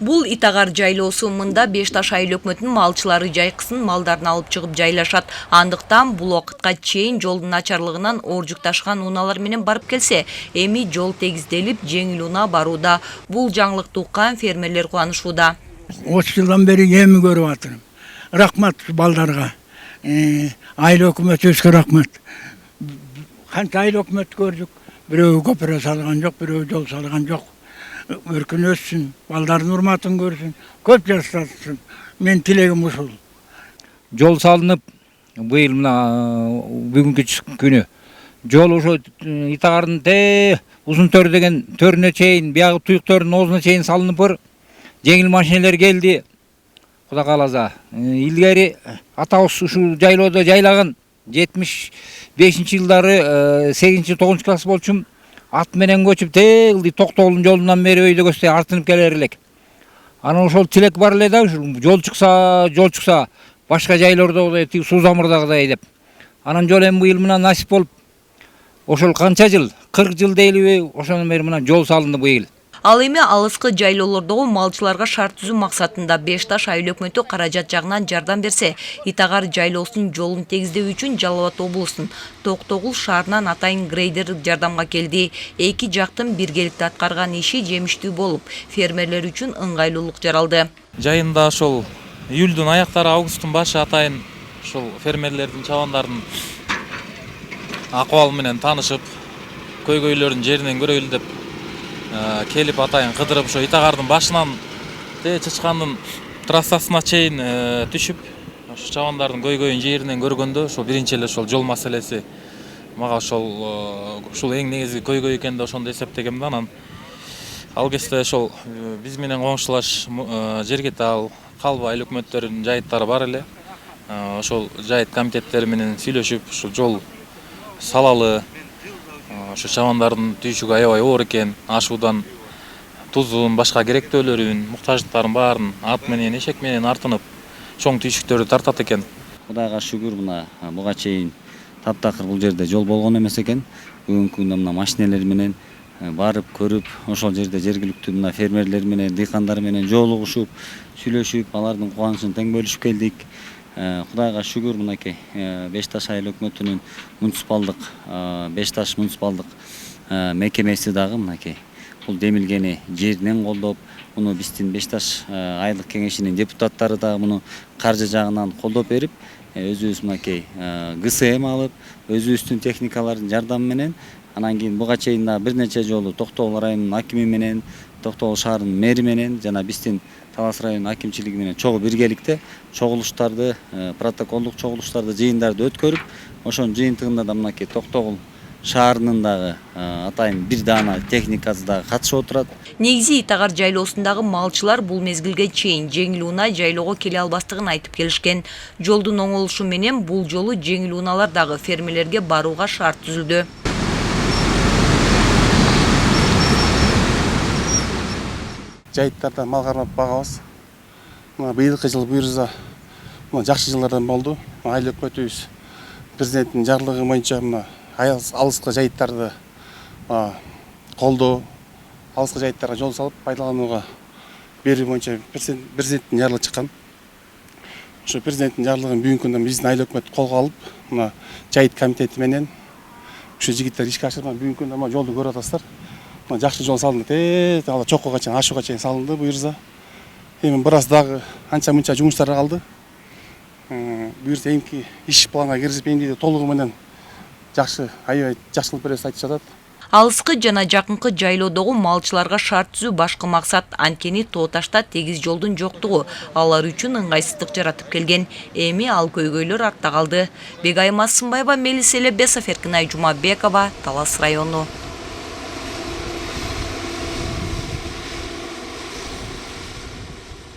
Бул Итагар жайлоосу мында Беш Таш айыл өкмөтүнүн малчылары жайкысын малдарын алып чыгып жайлашат. Андыктан бул убакытка чейин жолдун начарлыгынан оор жүк ташыган унаалар менен барып келсе, эми жол тегизделип, жеңил унаа барууда. Бул жаңылыкты уккан фермерлер кубанышууда. 30 жылдан бери эми көрүп атырмын. Рахмат балдарга. Айыл өкмөтүбүзгө рахмат. Канча айыл өкмөт көрдүк. Бирөө көпүрө салган жок, бирөө жол салган жок. Өркүн өссүн, балдардын урматын көрсүн, көп жаштатсын. Мен тилегим ушул. Жол салынып, быйыл мына бүгүнкү күнү жол ошо Итагардын узун төр деген төрүнө чейин, биягы туюк төрүнүн оозуна чейин салынып быр. Жеңил машинелер келди. Кудай кааласа, илгери атабыз ушул жайлоодо жайлаган 75-жылдары 8-9 класс болчумун. Ат менен көчүп ылдый Токтогулдун жолунан бери өйдө көстөй артынып келер элек. Анан ошол тилек бар эле да, жол чыкса башка жайлордогудай тиги Суузамырдагыдай деп. Анан жол эми быйыл мына насип болуп, ошол канча жыл, 40 жыл дейлиби, ошондон бери мына жол салынды быйыл. Ал эми алыскы жайлоолордогу малчыларга шарт түзүү максатында Беш Таш айыл өкмөтү каражат жагынан жардам берсе, Итагар жайлоосунун жолун тегиздөө үчүн Жалал Абад облусунун Токтогул шаарынан атайын грейдер жардамга келди. Эки жактын биргеликте аткарган иши жемиштүү болуп, фермерлер үчүн ыңгайлуулук жаралды. Жайында ошол июлдун аяктары, августтун башы атайын ошол фермерлердин, чабандардын акыбалы менен таанышып, көйгөйлөрүн жеринен көрөлү деп келип атайын кыдырып, ошо Итагардын башынан Чычкандын трассасына чейин түшүп, ошо чабандардын көйгөйүн жеринен көргөндө, ошо биринчи эле ошол жол маселеси мага ушул эң негизги көйгөй экен да ошондо эсептегем да. Анан ал кезде ошол биз менен коңшулаш Жергетал, Калба айыл өкмөттөрүнүн жайыттары бар эле. Ошол жайыт комитеттери менен сүйлөшүп, ушул жол салалы, ошо чабандардын түйшүгү аябай оор экен, ашуудан тузун, башка керектөөлөрүн, муктаждыктарын баарын ат менен, эшек менен артынып, чоң түйшүктөрдү тартат экен. Кудайга шүгүр, мына буга чейин таптакыр бул жерде жол болгон эмес экен. Бүгүнкү күндө мына машинелер менен барып көрүп, ошол жерде жергиликтүү мына фермерлер менен, дыйкандар менен жолугушуп, сүйлөшүп, алардын кубанычын тең бөлүшүп келдик. Кудайга шүгүр, мынакей Беш Таш айыл өкмөтүнүн муниципалдык, Беш Таш муниципалдык мекемеси дагы мынакей бул демилгени жеринен колдоп, муну биздин Беш Таш айылдык кеңешинин депутаттары дагы муну каржы жагынан колдоп берип, өзүбүз мынакей ГСМ алып, өзүбүздүн техникалардын жардамы менен, анан кийин буга чейин дагы бир нече жолу Токтогул районунун акими менен, Токтогул шаарынын мэри менен жана биздин Талас районунун акимчилиги менен чогуу биргеликте чогулуштарды, протоколдук чогулуштарды, жыйындарды өткөрүп, ошонун жыйынтыгында да мынакей Токтогул шаарынын дагы атайын бир даана техникасы дагы катышып отурат. Негизи Итагар жайлоосундагы малчылар бул мезгилге чейин жеңил унаа жайлоого келе албастыгын айтып келишкен. Жолдун оңолушу менен бул жолу жеңил унаалар дагы фермерлерге барууга шарт түзүлдү. Жайыттарда мал кармап багабыз. Мына быйылкы жыл буюрса жакшы жылдардан болду. Айыл өкмөтүбүз президенттин жарлыгы боюнча мына алыскы жайыттарды колдоо, алыскы жайыттарга жол салып пайдаланууга берүү боюнча президенттин жарлыгы чыккан. Ошо президенттин жарлыгын бүгүнкү күндө биздин айыл өкмөт колго алып, мына жайыт комитети менен ушул жигиттер ишке ашырган. Бүгүнкү күндө мына жолду көрүп атасыздар. Жакшы жол салынды, ала чоккуга чейин, ашууга чейин салынды буюрса. Эми бир аз дагы анча мынча жумуштар калды. Буюрса эмки иш планга киргизип, эмди толугу менен жакшы, аябай жакшылык беребиз айтып жатат. Алыскы жана жакынкы жайлоодогу малчыларга шарт түзүү башкы максат. Анткени Тоо Ташта тегиз жолдун жоктугу алар үчүн ыңгайсыздык жаратып келген. Эми ал көйгөйлөр артта калды. Бегайым Асымбаева, Мелис Элебесов, Эркинай Жумабекова, Талас району.